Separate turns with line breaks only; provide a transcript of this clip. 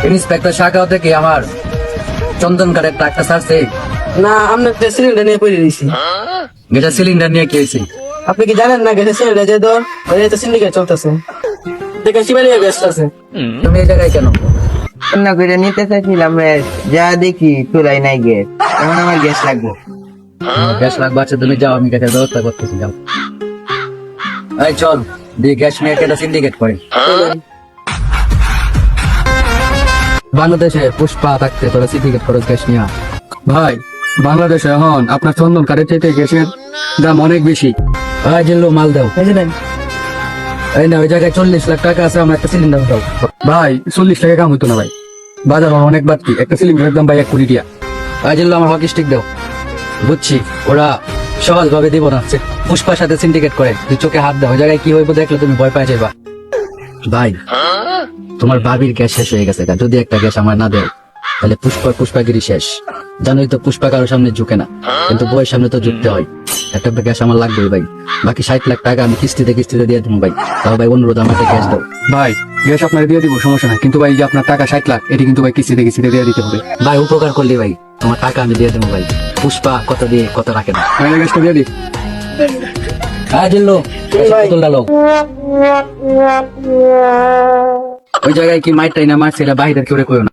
Inspector শাখাও থেকে আমার চন্দন কাঠের ট্রাকটা ছাড়ছে।
না, আমরা সিলিন্ডার নিয়ে পড়ে দিয়েছি।
গ্যাসের সিলিন্ডার নিয়ে কি হয়েছে?
আপনি কি জানেন না গ্যাসের সিলিন্ডার যে দর তো সিন্ডিকেট চলতেছে, দেখেন শিবালিয়া গ্যাস আছে।
তুমি এই জায়গায় কেন?
অন্য করে নিতে চাইছিলাম রে, যা দেখি তোলাই নাই গ্যাস, এখন আমার গ্যাস লাগবে।
গ্যাস লাগবে, আচ্ছা তুমি যাও, আমি গ্যাসের ব্যবস্থা করতেছি, যাও। এই চল দিয়ে গ্যাস নিয়ে একটা সিন্ডিকেট করে। বাংলাদেশে পুষ্পা থাকতে তোরা সিন্ডিকেট করে গ্যাস নিয়ে।
ভাই, বাংলাদেশে এখন আপনার চন্দন কাঠের চাইতে গ্যাসের দাম অনেক বেশি।
ভাই জিল্লু মাল দাও।
এই যে নেন।
এই না, ওই জায়গায় 40 লাখ টাকা আছে, আমার একটা সিলিন্ডার দাও।
ভাই 40 টাকা কাম হইতো না ভাই, বাজার অনেক বাড়তি, একটা সিলিন্ডারের দাম ভাই 1 কোটি টাকা।
ভাই জিল্লু আমার হকি স্টিক দাও। বুঝছি, ওরা সহজ ভাবে দিব না, পুষ্পার সাথে সিন্ডিকেট করে। তুই চোখে হাত দাও, ওই জায়গায় কি হইব দেখলে তুমি ভয় পাই যাবা। ভাই তোমার ভাবির গ্যাস শেষ হয়ে গেছে, যদি একটা গ্যাস আমার না দেয় তাহলে পুষ্পাগিরি শেষ। জানোই তো পুষ্পা কারোর সামনে ঝুঁকে না, কিন্তু বইয়ের সামনে তো ঝুঁকতে হয়। একটা গ্যাস আমার লাগবে ভাই, বাকি 60 লাখ টাকা আমি কিস্তিতে দিয়ে দেবো ভাই। তাও ভাই অনুরোধ, আমাকে গ্যাস দাও।
ভাই গ্যাস আপনার দিয়ে দিব, সমস্যা নাই, কিন্তু ভাই যে আপনার টাকা 60 লাখ এটি কিন্তু ভাই কিস্তিতে দিয়ে দিতে হবে।
ভাই উপকার করলি ভাই, তোমার টাকা আমি দিয়ে দেবো ভাই। পুষ্পা কত দিয়ে কত রাখে না।
ভাই গ্যাসটা দিয়ে দিই।
হ্যাঁ জিল্লু, বোতলটা লো। ওই জায়গায় কি মাইটাই না মারছে, এটা বাহিরের কেউ কইও না।